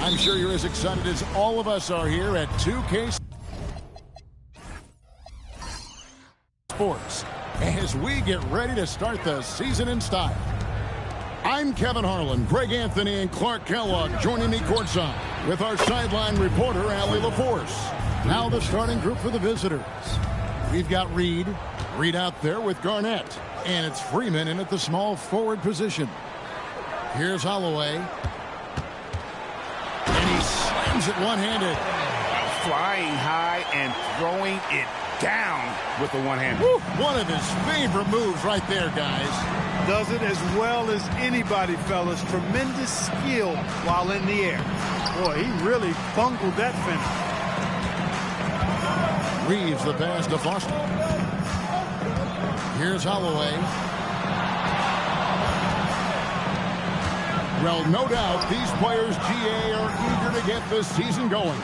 I'm sure you're as excited as all of us are here at 2K Sports as we get ready to start the season in style. I'm Kevin Harlan, Greg Anthony, and Clark Kellogg joining me courtside with our sideline reporter, Allie LaForce. Now the starting group for the visitors. We've got Reed out there with Garnett, and it's Freeman in at the small forward position. Here's Holloway, and he slams it one-handed. Flying high and throwing it down with the one-handed. One of his favorite moves right there, guys. Does it as well as anybody, fellas. Tremendous skill while in the air. Boy, he really bungled that finish. Reeves the pass to Foster. Here's Holloway. Well, no doubt these players, GA, are eager to get this season going.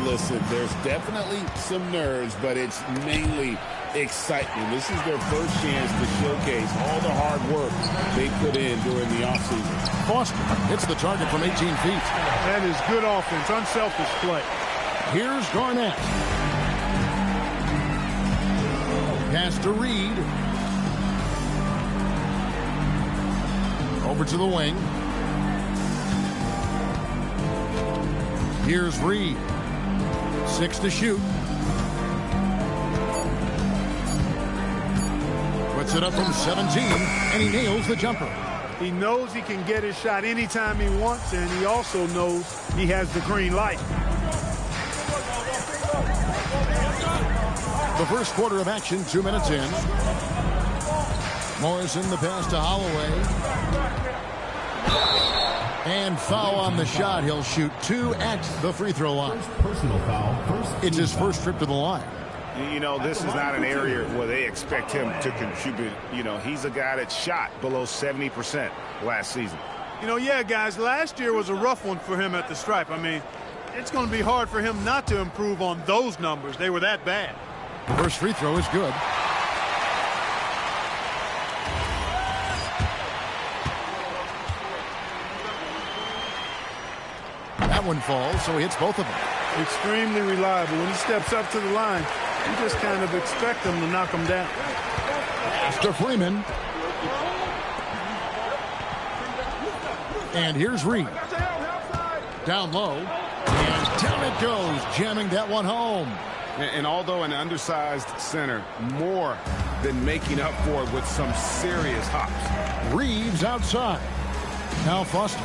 Listen, there's definitely some nerves, but it's mainly excitement. This is their first chance to showcase all the hard work they put in during the offseason. Foster hits the target from 18 feet. That is good offense, unselfish play. Here's Garnett. Pass to Reed. Over to the wing. Here's Reed. 6 to shoot. Puts it up from 17, and he nails the jumper. He knows he can get his shot anytime he wants, and he also knows he has the green light. The first quarter of action, 2 minutes in. Morrison, the pass to Holloway. And foul on the shot. He'll shoot 2 at the free throw line. Personal foul. It's his first trip to the line. You know, this is not an area where they expect him to contribute. You know, he's a guy that shot below 70% last season. You know, yeah, guys, last year was a rough one for him at the stripe. I mean, it's going to be hard for him not to improve on those numbers. They were that bad. First free throw is good. That one falls, so he hits both of them. Extremely reliable. When he steps up to the line, you just kind of expect him to knock him down. To Freeman. And here's Reed. Down low. And down it goes, jamming that one home. And although an undersized center, more than making up for it with some serious hops. Reeves outside. Now Foster.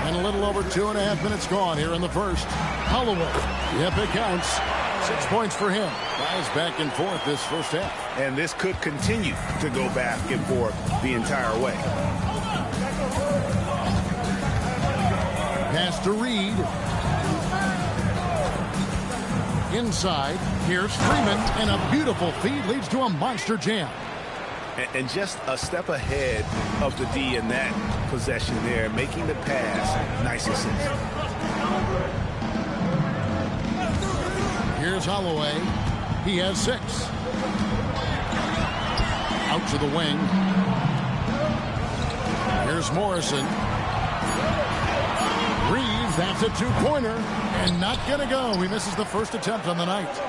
And a little over 2.5 minutes gone here in the first. Holloway. Yep, it counts. 6 points for him. Guys back and forth this first half. And this could continue to go back and forth the entire way. Pass to Reed. Inside. Here's Freeman. And a beautiful feed leads to a monster jam. And just a step ahead of the D in that possession there, making the pass nice and simple. Here's Holloway. He has 6. Out to the wing. Here's Morrison. Reeves, that's a 2-pointer. And not going to go. He misses the first attempt on the night.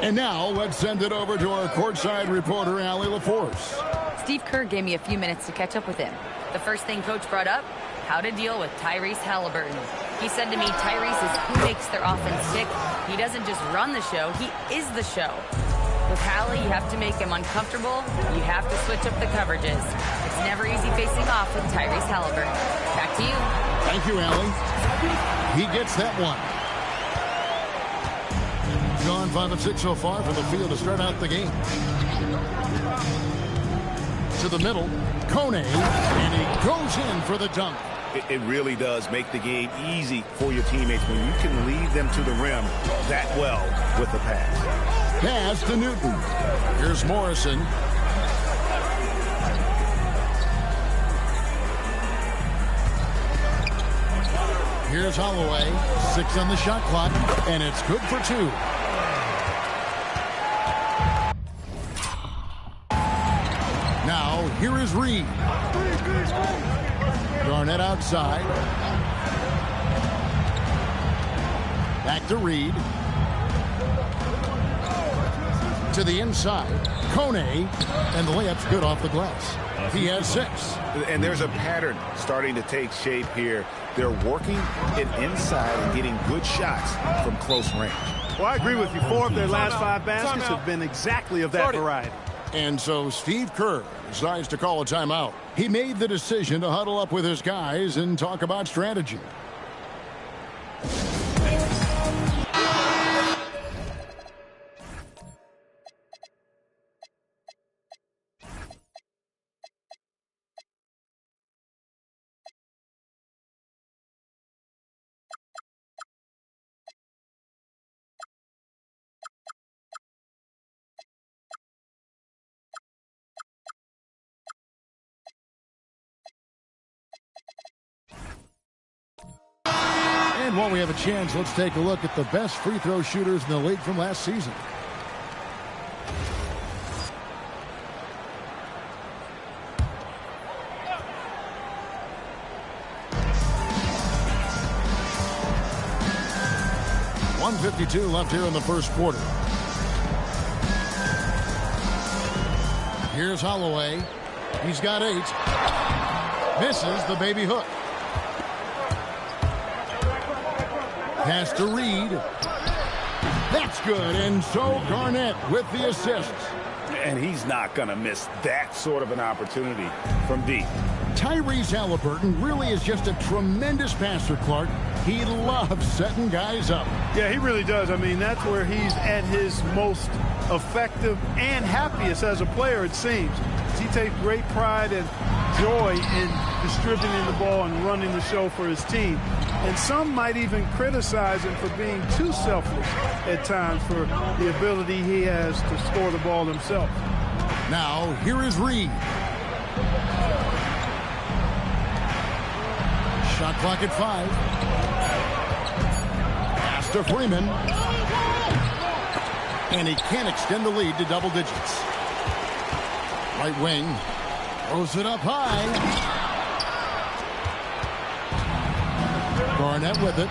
And now let's send it over to our courtside reporter, Allie LaForce. Steve Kerr gave me a few minutes to catch up with him. The first thing Coach brought up, how to deal with Tyrese Halliburton. He said to me, Tyrese is who makes their offense tick. He doesn't just run the show, he is the show. With Hallie, you have to make him uncomfortable. You have to switch up the coverages. It's never easy facing off with Tyrese Halliburton. Back to you. Thank you, Allie. He gets that one. Gone 5 of 6 so far from the field to start out the game. To the middle, Kone, and he goes in for the dunk. It really does make the game easy for your teammates when you can lead them to the rim that well with the pass. Pass to Newton. Here's Morrison. Here's Holloway. 6 on the shot clock, and it's good for 2. Now, here is Reed. Garnett outside. Back to Reed. To the inside. Kone. And the layup's good off the glass. He has 6. And there's a pattern starting to take shape here. They're working it inside and getting good shots from close range. Well, I agree with you. 4 of their last 5 baskets have been exactly of that variety. And so Steve Kerr decides to call a timeout. He made the decision to huddle up with his guys and talk about strategy. And while we have a chance, let's take a look at the best free throw shooters in the league from last season. .152 left here in the first quarter. Here's Holloway. He's got 8. Misses the baby hook. Pass to Reed. That's good. And so Garnett with the assist. And he's not going to miss that sort of an opportunity from deep. Tyrese Haliburton really is just a tremendous passer, Clark. He loves setting guys up. Yeah, he really does. I mean, that's where he's at his most effective and happiest as a player, it seems. He takes great pride and joy in distributing the ball and running the show for his team. And some might even criticize him for being too selfish at times for the ability he has to score the ball himself. Now, here is Reed. Shot clock at 5. Pass to Freeman. And he can't extend the lead to double digits. Right wing. Throws it up high. Garnett with it.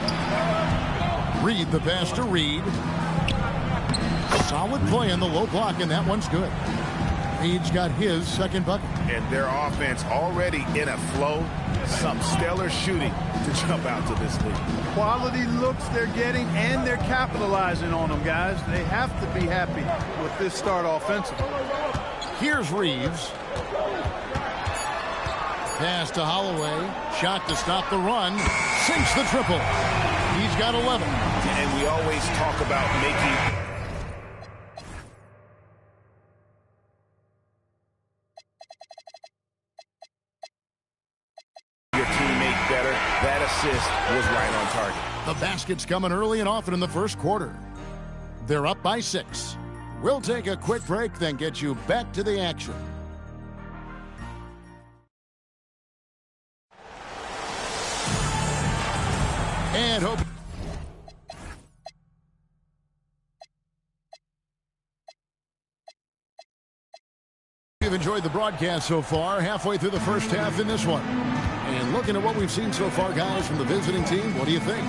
Reed the pass to Reed. Solid play in the low block, and that one's good. Reed's got his second bucket. And their offense already in a flow. Some stellar shooting to jump out to this lead. Quality looks they're getting, and they're capitalizing on them, guys. They have to be happy with this start offensively. Here's Reeves. Pass to Holloway. Shot to stop the run. Sinks the triple. He's got 11. And we always talk about making your teammate better. That assist was right on target. The basket's coming early and often in the first quarter. They're up by 6. We'll take a quick break, then get you back to the action. And hope you've enjoyed the broadcast so far, halfway through the first half in this one. And looking at what we've seen so far, guys, from the visiting team, what do you think?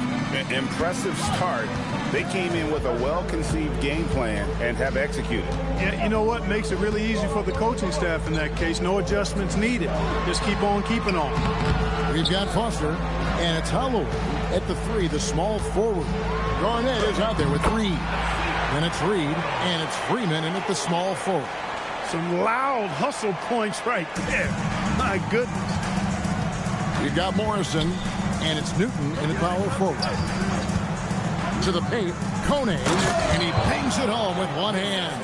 Impressive start. They came in with a well-conceived game plan and have executed. Yeah, you know what? Makes it really easy for the coaching staff in that case. No adjustments needed. Just keep on keeping on. We've got Foster, and it's Holloway at the 3, the small forward. Garnett is out there with Reed. Then it's Reed, and it's Freeman in at the small forward. Some loud hustle points right there. My goodness. You've got Morrison, and it's Newton in the power forward. To the paint, Kone, and he bangs it home with one hand.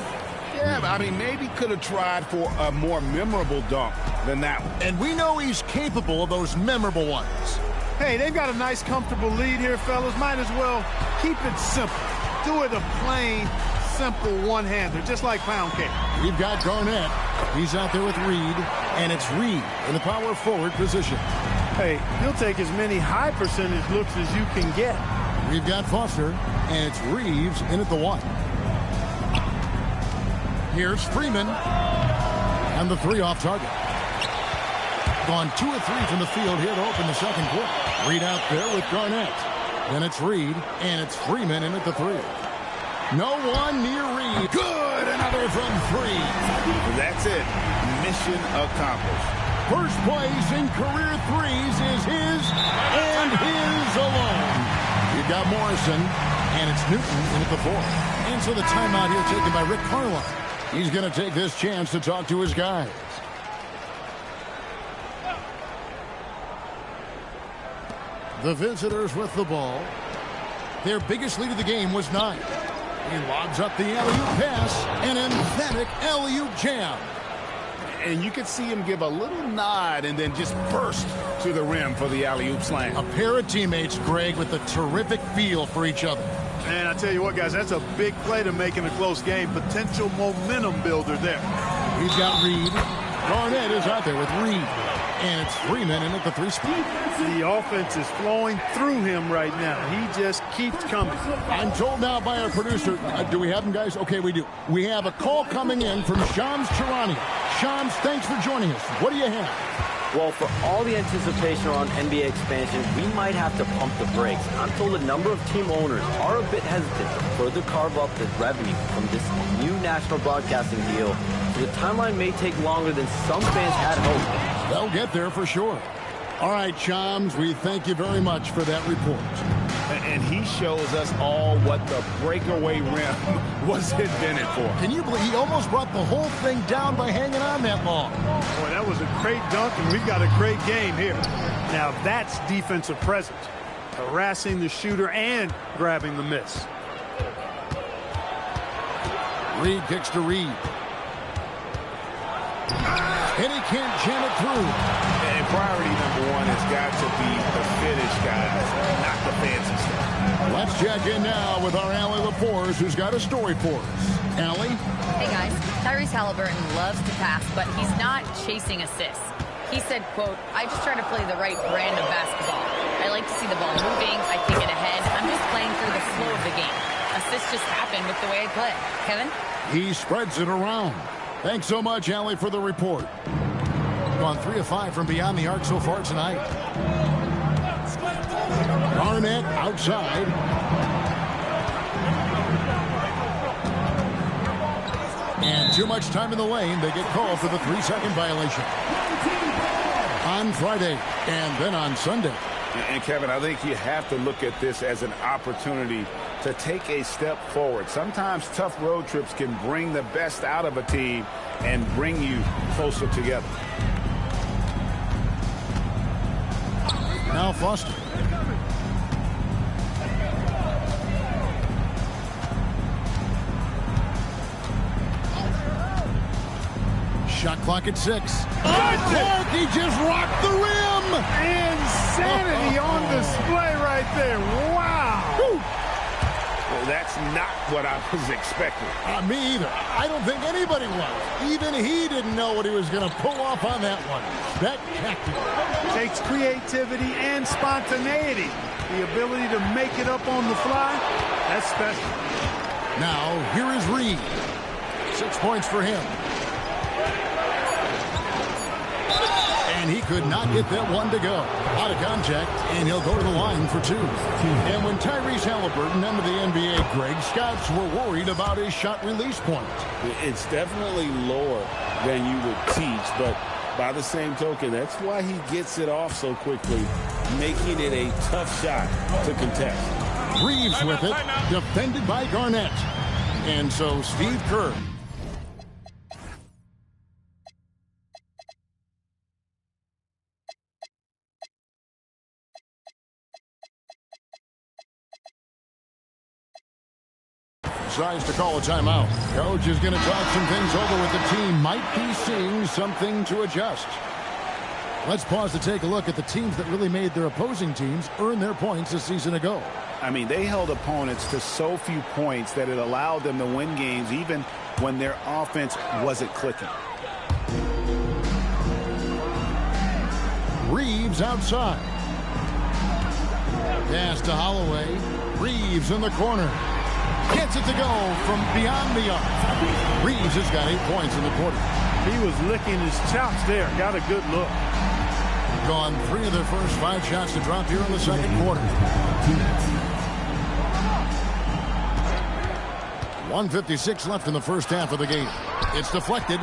Yeah, I mean, maybe could have tried for a more memorable dunk than that one. And we know he's capable of those memorable ones. Hey, they've got a nice, comfortable lead here, fellas. Might as well keep it simple. Do it a plain, simple one-hander, just like pound cake. We've got Garnett. He's out there with Reed, and it's Reed in the power forward position. Hey, he'll take as many high percentage looks as you can get. We've got Foster, and it's Reeves in at the 1. Here's Freeman, and the 3 off target. gone 2 of 3 from the field here to open the second quarter. Reed out there with Garnett. Then it's Reed, and it's Freeman in at the 3. No one near Reed. Good, another from 3. That's it. Mission accomplished. First place in career threes is his and his alone. You've got Morrison, and it's Newton in at the 4. And so the timeout here taken by Rick Carlisle. He's going to take this chance to talk to his guys. The visitors with the ball. Their biggest lead of the game was 9. He lobs up the alley-oop pass, an emphatic alley-oop jam. And you could see him give a little nod and then just burst to the rim for the alley-oop slam. A pair of teammates, Greg, with a terrific feel for each other. And I tell you what, guys, that's a big play to make in a close game. Potential momentum builder there. We've got Reed. Garnett is out there with Reed. And it's Freeman in at the 3 spot. The offense is flowing through him right now. He just keeps coming. I'm told now by our producer, do we have him, guys? Okay, we do. We have a call coming in from Shams Charania. Shams, thanks for joining us. What do you have? Well, for all the anticipation around NBA expansion, we might have to pump the brakes. I'm told a number of team owners are a bit hesitant to further carve up the revenue from this new national broadcasting deal, so the timeline may take longer than some fans had hoped. They'll get there for sure. All right, Shams, we thank you very much for that report. And he shows us all what the breakaway rim was invented for. Can you believe he almost brought the whole thing down by hanging on that long? Boy, that was a great dunk, and we've got a great game here. Now that's defensive presence, harassing the shooter and grabbing the miss. Reed kicks to Reed. And he can't jam it through. And priority number 1 has got to be the finish, guys, not the fancy stuff. Let's check in now with our Allie LaForce, who's got a story for us. Allie? Hey, guys. Tyrese Haliburton loves to pass, but he's not chasing assists. He said, quote, I just try to play the right brand of basketball. I like to see the ball moving. I kick it ahead. I'm just playing through the flow of the game. Assists just happen with the way I play. Kevin? He spreads it around. Thanks so much, Allie, for the report. Gone 3 of 5 from beyond the arc so far tonight. Garnett outside. And too much time in the lane. They get called for the 3-second violation. On Friday and then on Sunday. And, Kevin, I think you have to look at this as an opportunity to take a step forward. Sometimes tough road trips can bring the best out of a team and bring you closer together. Now Foster. Shot clock at 6. Clark, he just rocked the rim. Insanity on display right there. Wow. Whew. Well, that's not what I was expecting. Me either. I don't think anybody was. Even he didn't know what he was going to pull off on that one. Spectacular. Takes creativity and spontaneity. The ability to make it up on the fly, that's special. Now, here is Reed. 6 points for him. And he could not get that one to go. Out of contact, and he'll go to the line for 2. And when Tyrese Haliburton entered the NBA, Greg, scouts were worried about his shot release point. It's definitely lower than you would teach, but by the same token, that's why he gets it off so quickly, making it a tough shot to contest. Reeves with it, defended by Garnett. And so Steve Kerr. Decides to call a timeout. Coach is going to talk some things over with the team. Might be seeing something to adjust. Let's pause to take a look at the teams that really made their opposing teams earn their points a season ago. I mean, they held opponents to so few points that it allowed them to win games even when their offense wasn't clicking. Reeves outside. Pass to Holloway. Reeves in the corner. Gets it to go from beyond the arc. Reeves has got 8 points in the quarter. He was licking his chops there. Got a good look. Gone 3 of their first 5 shots to drop here in the second quarter. 1:56 left in the first half of the game. It's deflected.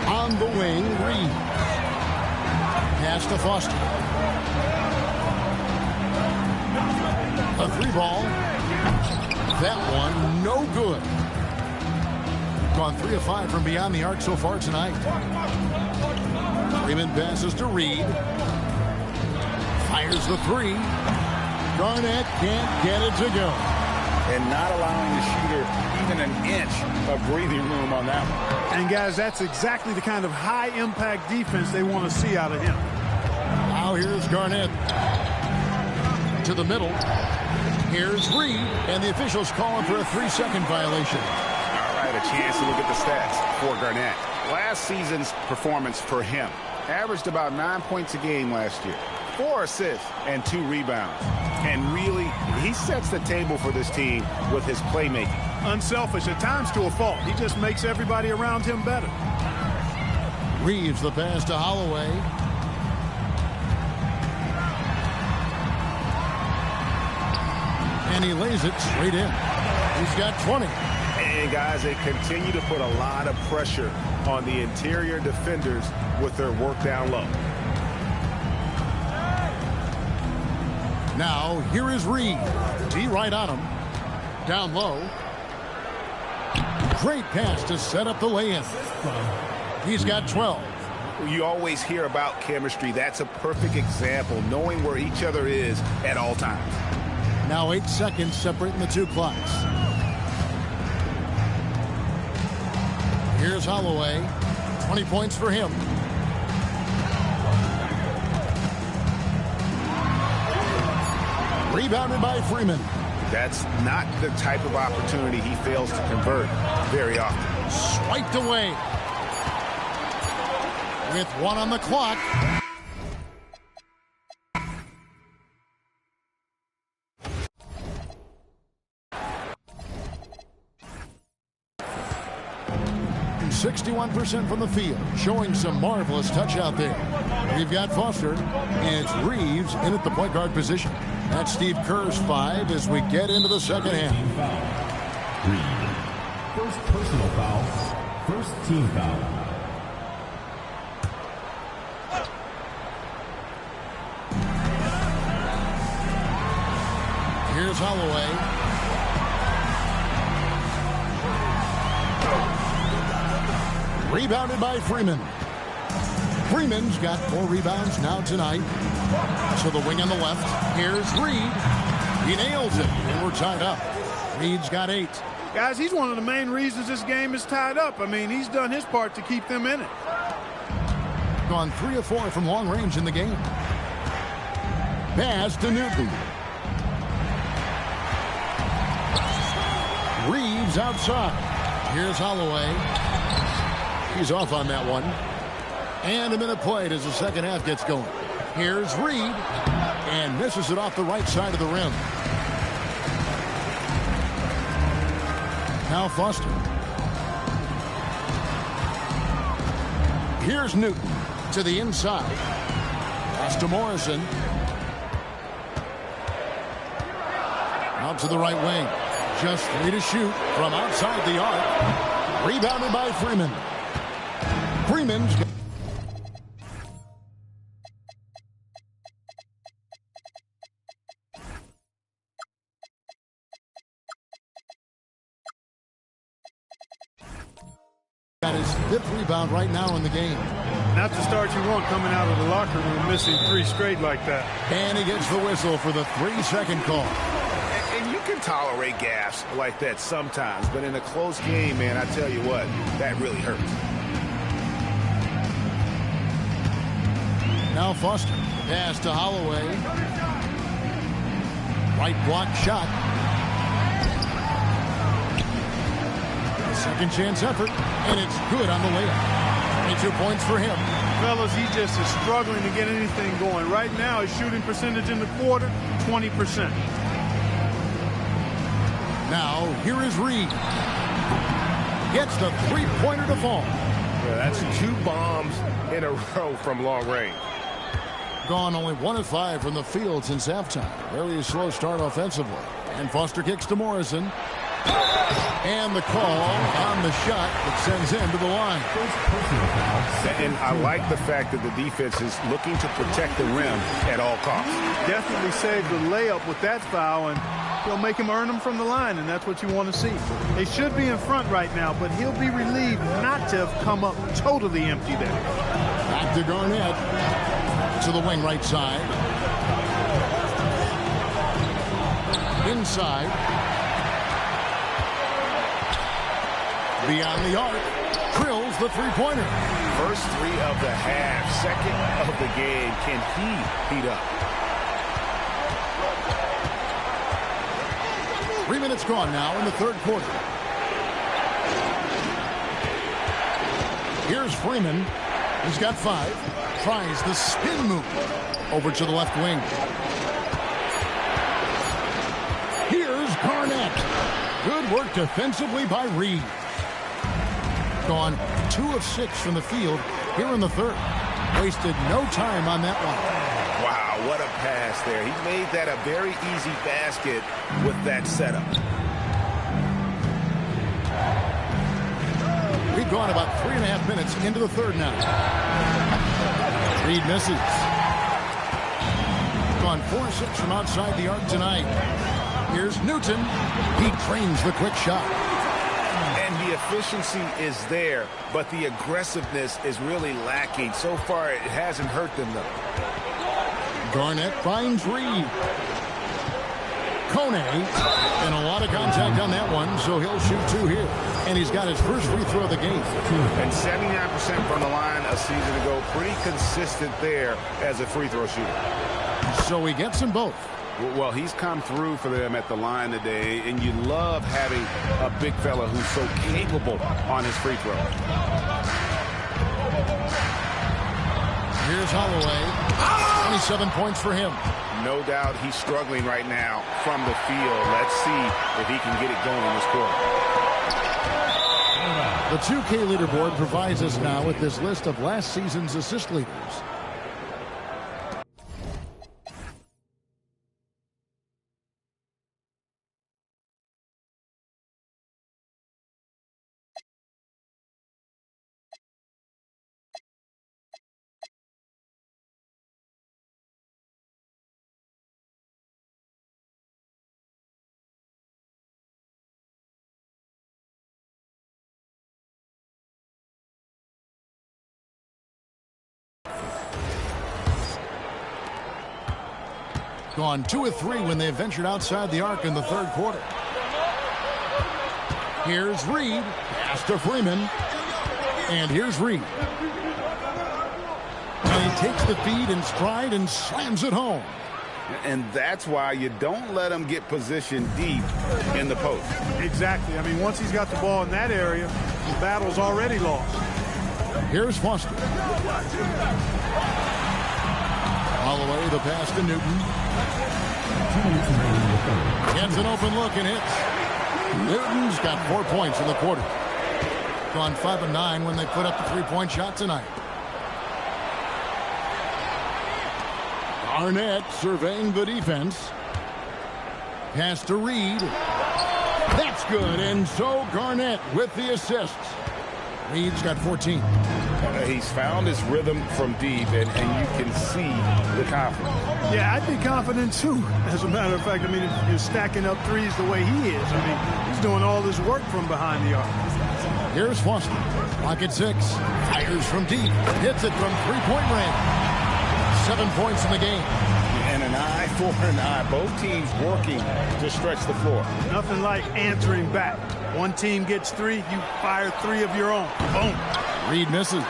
On the wing, Reed. Pass to Foster. A 3-ball. That one, no good. Gone 3 of 5 from beyond the arc so far tonight. Freeman passes to Reed. Fires the 3. Garnett can't get it to go. And not allowing the shooter even an inch of breathing room on that one. And, guys, that's exactly the kind of high-impact defense they want to see out of him. Now here's Garnett. To the middle. Here's Reed. And the officials calling for a 3-second violation. All right, a chance to look at the stats for Garnett. Last season's performance for him averaged about 9 points a game last year. 4 assists and 2 rebounds. And really, he sets the table for this team with his playmaking. Unselfish at times to a fault. He just makes everybody around him better. Reeves the pass to Holloway. And he lays it straight in. He's got 20. And guys, they continue to put a lot of pressure on the interior defenders with their work down low. Now, here is Reed. D right on him. Down low. Great pass to set up the lay-in. He's got 12. You always hear about chemistry. That's a perfect example, knowing where each other is at all times. Now 8 seconds separating the 2 clocks. Here's Holloway. 20 points for him. Rebounded by Freeman. That's not the type of opportunity he fails to convert very often. Swiped away. With 1 on the clock. And 61% from the field, showing some marvelous touch out there. We've got Foster, and it's Reeves in at the point guard position. That's Steve Kerr's 5 as we get into the second half. Reed. First personal foul. First team foul. Here's Holloway. Rebounded by Freeman. Freeman's got 4 rebounds now tonight. To the wing on the left. Here's Reed. He nails it, and we're tied up. Reed's got 8. Guys, he's one of the main reasons this game is tied up. I mean, he's done his part to keep them in it. Gone 3 of 4 from long range in the game. Pass to Newton. Reeves outside. Here's Holloway. He's off on that one. And a minute played as the second half gets going. Here's Reed. And misses it off the right side of the rim. Now Foster. Here's Newton to the inside. Pass to Morrison. Out to the right wing. Just 3 to shoot from outside the arc. Rebounded by Freeman. Freeman's got his 5th rebound right now in the game. Not the start you want coming out of the locker room missing 3 straight like that. And he gets the whistle for the 3-second call. And you can tolerate gaffes like that sometimes, but in a close game, man, I tell you what, that really hurts. Now Foster. Pass to Holloway. Right block shot. Second chance effort, and it's good on the layup. 22 points for him. Fellas, he just is struggling to get anything going. Right now, his shooting percentage in the quarter, 20%. Now, here is Reed. Gets the 3-pointer to fall. That's 2 bombs in a row from long range. Gone only 1 of 5 from the field since halftime. Very slow start offensively. And Foster kicks to Morrison. And the call on the shot that sends him to the line. And I like the fact that the defense is looking to protect the rim at all costs. Definitely saved the layup with that foul, and he'll make him earn them from the line, and that's what you want to see. They should be in front right now, but he'll be relieved not to have come up totally empty there. Back to Garnett. To the wing right side. Inside. Beyond the arc. Drills the three-pointer. First 3 of the half. Second of the game. Can he heat up? 3 minutes gone now in the third quarter. Here's Freeman. He's got 5. Tries the spin move over to the left wing. Here's Garnett. Good work defensively by Reed. Gone 2 of 6 from the field here in the third. Wasted no time on that one. Wow, what a pass there. He made that a very easy basket with that setup. We've gone about 3.5 minutes into the third now. Reed misses. Gone 4-6 from outside the arc tonight. Here's Newton. He trains the quick shot. And the efficiency is there, but the aggressiveness is really lacking. So far, it hasn't hurt them, though. Garnett finds Reed. Kone. And a lot of contact on that one, so he'll shoot 2 here. And he's got his first free throw of the game. And 79% from the line a season ago. Pretty consistent there as a free throw shooter. So he gets them both. Well, he's come through for them at the line today, and you love having a big fella who's so capable on his free throw. Here's Holloway. 27 points for him. No doubt he's struggling right now from the field. Let's see if he can get it going in this quarter. The 2K leaderboard provides us now with this list of last season's assist leaders. Gone 2 of 3 when they ventured outside the arc in the third quarter. Here's Reed. Pass to Freeman. And here's Reed. And he takes the feed in stride and slams it home. And that's why you don't let him get positioned deep in the post. Exactly. I mean, once he's got the ball in that area, the battle's already lost. Here's Foster. Holloway, the pass to Newton. Gets an open look and hits. Newton's got 4 points in the quarter. Gone 5 of 9 when they put up the three-point shot tonight. Garnett surveying the defense. Pass to Reed. That's good, and so Garnett with the assists. Reed's got 14. He's found his rhythm from deep, and you can see the confidence. Yeah, I'd be confident too. As a matter of fact, I mean, if you're stacking up threes the way he is, I mean, he's doing all this work from behind the arc. Here's Foster. Pocket 6. Fires from deep. Hits it from three-point range. 7 points in the game. And an eye for an eye. Both teams working to stretch the floor. Nothing like answering back. One team gets 3, you fire 3 of your own. Boom. Reed misses.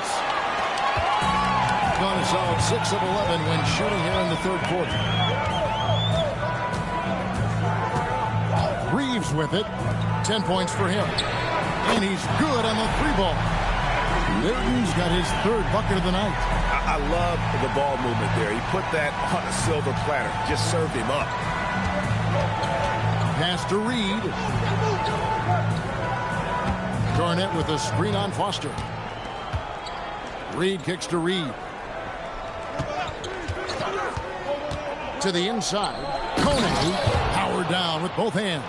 Gone a solid 6 of 11 when shooting here in the third quarter. Reeves with it. 10 points for him. And he's good on the 3-ball. Newton's got his third bucket of the night. I love the ball movement there. He put that on a silver platter. Just served him up. Pass to Reed. Garnett with a screen on Foster. Reed kicks to Reed. To the inside. Coney powered down with both hands.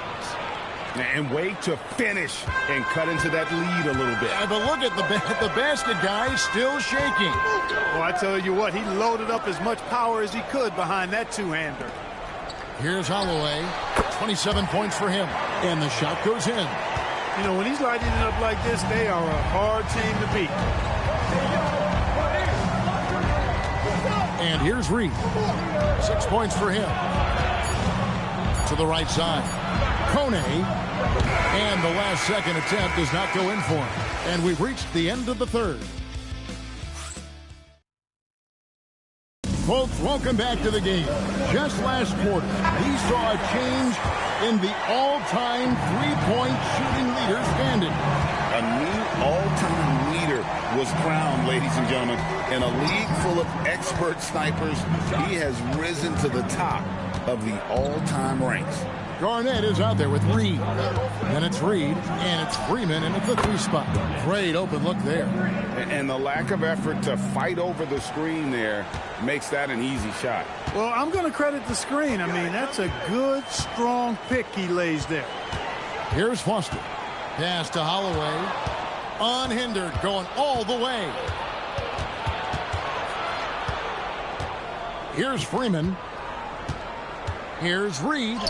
And wait to finish and cut into that lead a little bit. Yeah, but look at the basket guy still shaking. Well, I tell you what, he loaded up as much power as he could behind that two-hander. Here's Holloway. 27 points for him. And the shot goes in. You know, when he's lighting it up like this, they are a hard team to beat. And here's Reed. 6 points for him. To the right side. Kone. And the last second attempt does not go in for him. And we've reached the end of the third. Folks, welcome back to the game. Just last quarter, we saw a change in the all-time three-point shooting leader standing. A new all-time leader was crowned, ladies and gentlemen. In a league full of expert snipers, he has risen to the top of the all-time ranks. Garnett is out there with Reed. Then it's Reed, and it's Freeman, and it's the three spot. Great open look there. And the lack of effort to fight over the screen there makes that an easy shot. Well, I'm going to credit the screen. I mean, that's a good, strong pick he lays there. Here's Foster. Pass to Holloway. Unhindered, going all the way. Here's Freeman. Here's Reed.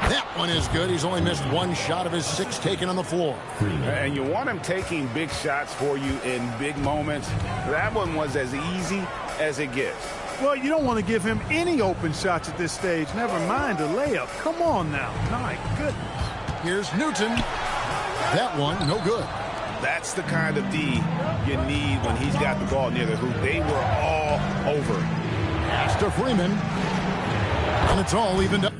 That one is good. He's only missed one shot of his 6 taken on the floor. And you want him taking big shots for you in big moments. That one was as easy as it gets. Well, you don't want to give him any open shots at this stage. Never mind a layup. Come on now. My goodness. Here's Newton. That one, no good. That's the kind of D you need when he's got the ball near the hoop. They were all over. Pass to Freeman. And it's all evened up.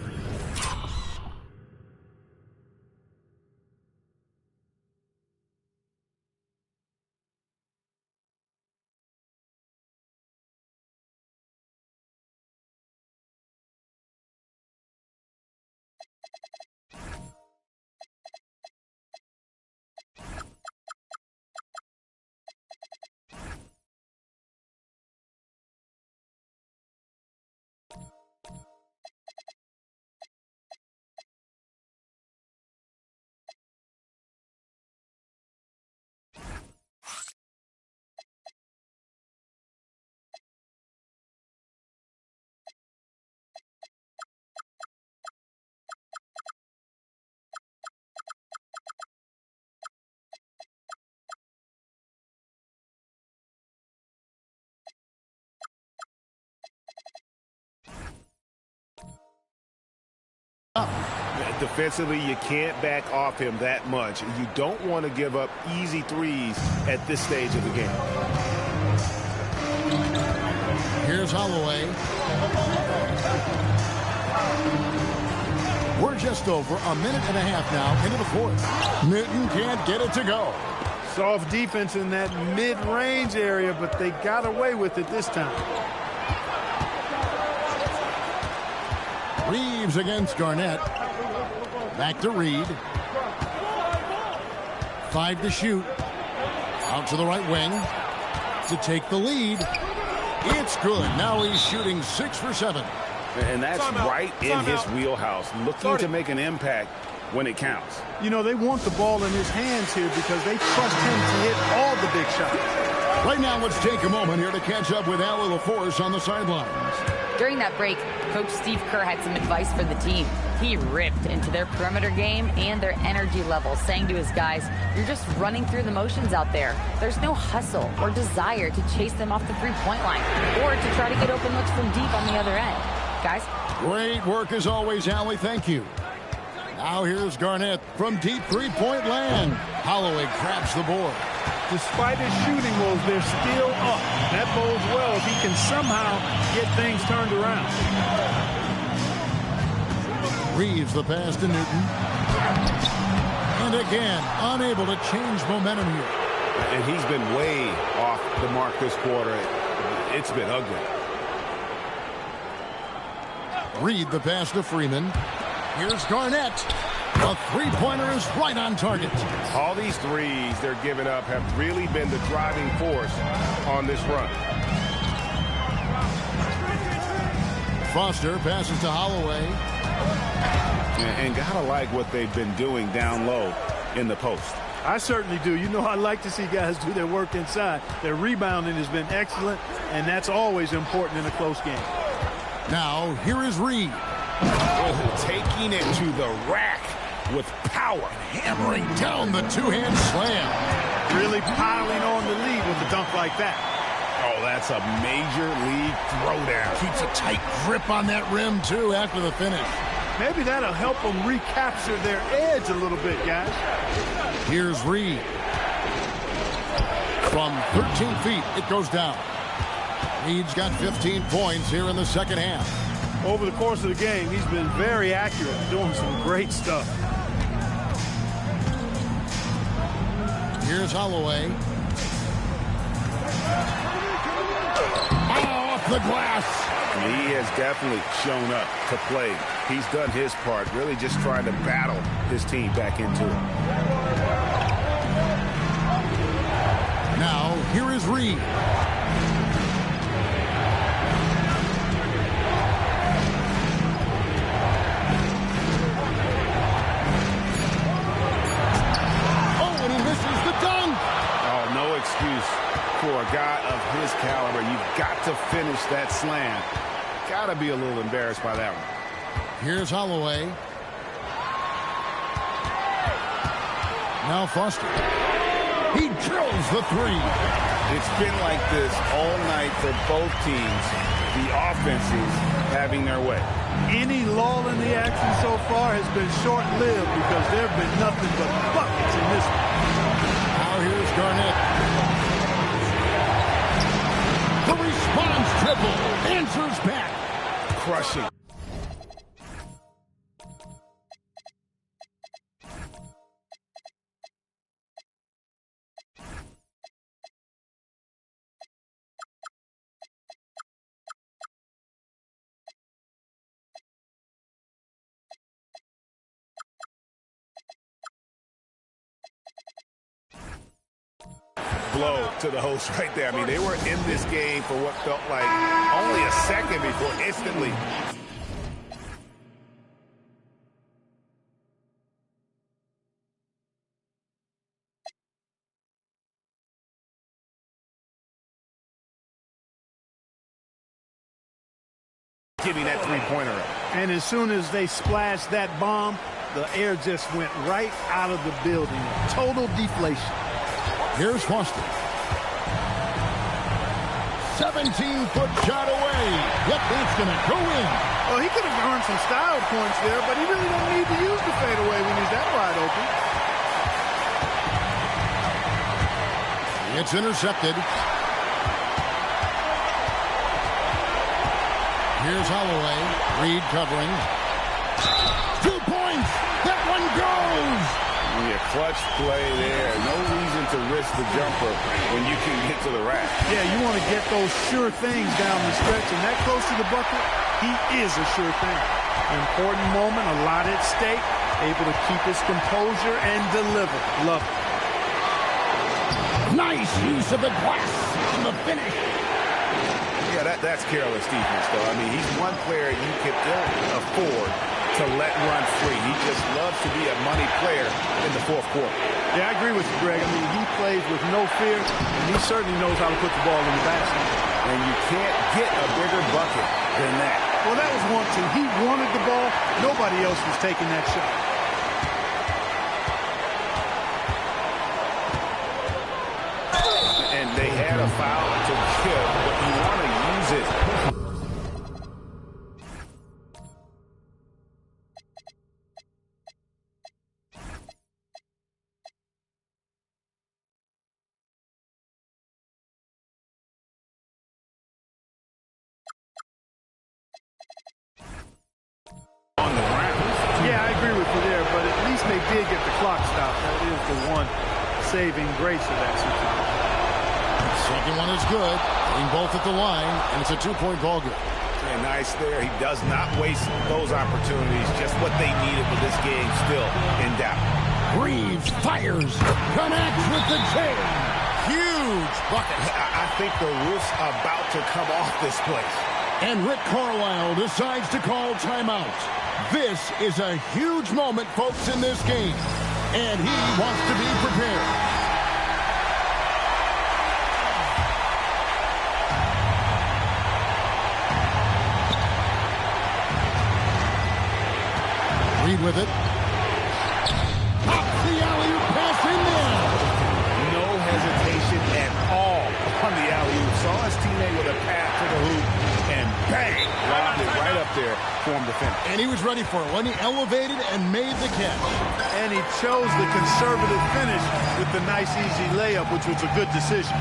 Defensively, you can't back off him that much. You don't want to give up easy threes at this stage of the game. Here's Holloway. We're just over a minute and a half now into the fourth. Newton can't get it to go. Soft defense in that mid-range area, but they got away with it this time. Reeves against Garnett. Back to Reed. 5 to shoot. Out to the right wing to take the lead. It's good. Now he's shooting 6 for 7. And that's right in his wheelhouse, looking to make an impact when it counts. You know, they want the ball in his hands here because they trust him to hit all the big shots. Right now, let's take a moment here to catch up with Allie LaForce on the sidelines. During that break, Coach Steve Kerr had some advice for the team. He ripped into their perimeter game and their energy level, saying to his guys, you're just running through the motions out there. There's no hustle or desire to chase them off the three-point line or to try to get open looks from deep on the other end. Guys? Great work as always, Allie. Thank you. Now here's Garnett from deep three-point land. Holloway grabs the board. Despite his shooting woes, they're still up. That bodes well if he can somehow get things turned around. Reeves the pass to Newton. And again, unable to change momentum here. And he's been way off the mark this quarter. It's been ugly. Reed the pass to Freeman. Here's Garnett. The three-pointer is right on target. All these threes they're giving up have really been the driving force on this run. Foster passes to Holloway. And gotta like what they've been doing down low in the post. I certainly do. You know, I like to see guys do their work inside. Their rebounding has been excellent, and that's always important in a close game. Now, here is Reed. Oh, taking it to the rack with power. Hammering down the two-hand slam. Really piling on the lead with a dunk like that. Oh, that's a major league throwdown. Keeps a tight grip on that rim, too, after the finish. Maybe that'll help them recapture their edge a little bit, guys. Here's Reed. From 13 feet, it goes down. Reed's got 15 points here in the second half. Over the course of the game, he's been very accurate, doing some great stuff. Here's Holloway. Oh, off the glass. He has definitely shown up to play. He's done his part, really just trying to battle his team back into it. Now, here is Reed. Oh, and he misses the dunk. Oh, no excuse for a guy of his caliber. You've got to finish that slam. Got to be a little embarrassed by that one. Here's Holloway. Now Foster. He drills the three. It's been like this all night for both teams. The offenses having their way. Any lull in the action so far has been short-lived because there have been nothing but buckets in this one. Now here's Garnett. The response triple answers back. Crushing. Blow to the host right there. I mean, they were in this game for what felt like only a second before instantly. Giving that three-pointer up. And as soon as they splashed that bomb, the air just went right out of the building. Total deflation. Here's Foster. 17-foot shot away. Yep, that's going to go in. Well, he could have earned some style points there, but he really don't need to use the fadeaway when he's that wide open. It's intercepted. Here's Holloway. Reed covering. 2 points. That one goes. Yeah, clutch play there. No reason to risk the jumper when you can get to the rack. Yeah, you want to get those sure things down the stretch, and that close to the bucket, he is a sure thing. Important moment, a lot at stake, able to keep his composure and deliver. Love it. Nice use of the glass on the finish. Yeah, that's careless defense, though. I mean, he's one player you can ill afford to let run free. He just loves to be a money player in the fourth quarter. Yeah, I agree with you, Greg. I mean, he plays with no fear, and he certainly knows how to put the ball in the basket. And you can't get a bigger bucket than that. Well, that was one thing. He wanted the ball. Nobody else was taking that shot. And they had a foul to give, but you want to use it. Yeah, I agree with you there, but at least they did get the clock stopped. That is the one saving grace of that situation. Second one is good. Getting both at the line, and it's a 2-point ball game. And nice there. He does not waste those opportunities. Just what they needed with this game still in doubt. Reeves fires. Connects with the chain. Huge bucket. I think the roof's about to come off this place. And Rick Carlisle decides to call timeout. This is a huge moment, folks, in this game. And he wants to be prepared. Reed with it. Pops the alley-oop pass in there. No hesitation at all on the alley-oop. Saw his teammate with a pass to the hoop, and bang, lobbed it right up there for him to finish. And he was ready for it when he elevated and made the catch. And he chose the conservative finish with the nice, easy layup, which was a good decision.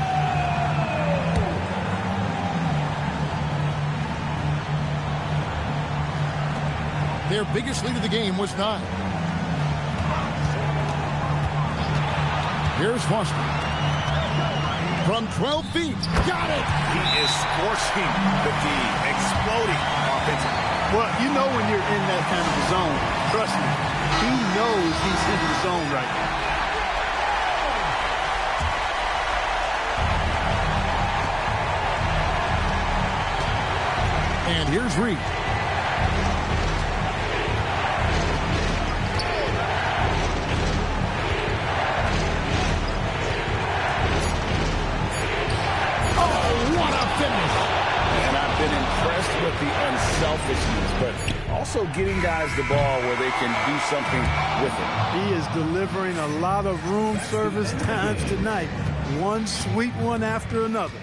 Their biggest lead of the game was 9. Here's Foster. From 12 feet. Got it! He is scorching the D, exploding offensively. Well, you know when you're in that kind of zone, trust me, he knows he's in the zone right now. And here's Reed. Impressed with the unselfishness, but also getting guys the ball where they can do something with it. He is delivering a lot of room service times tonight. One sweet one after another.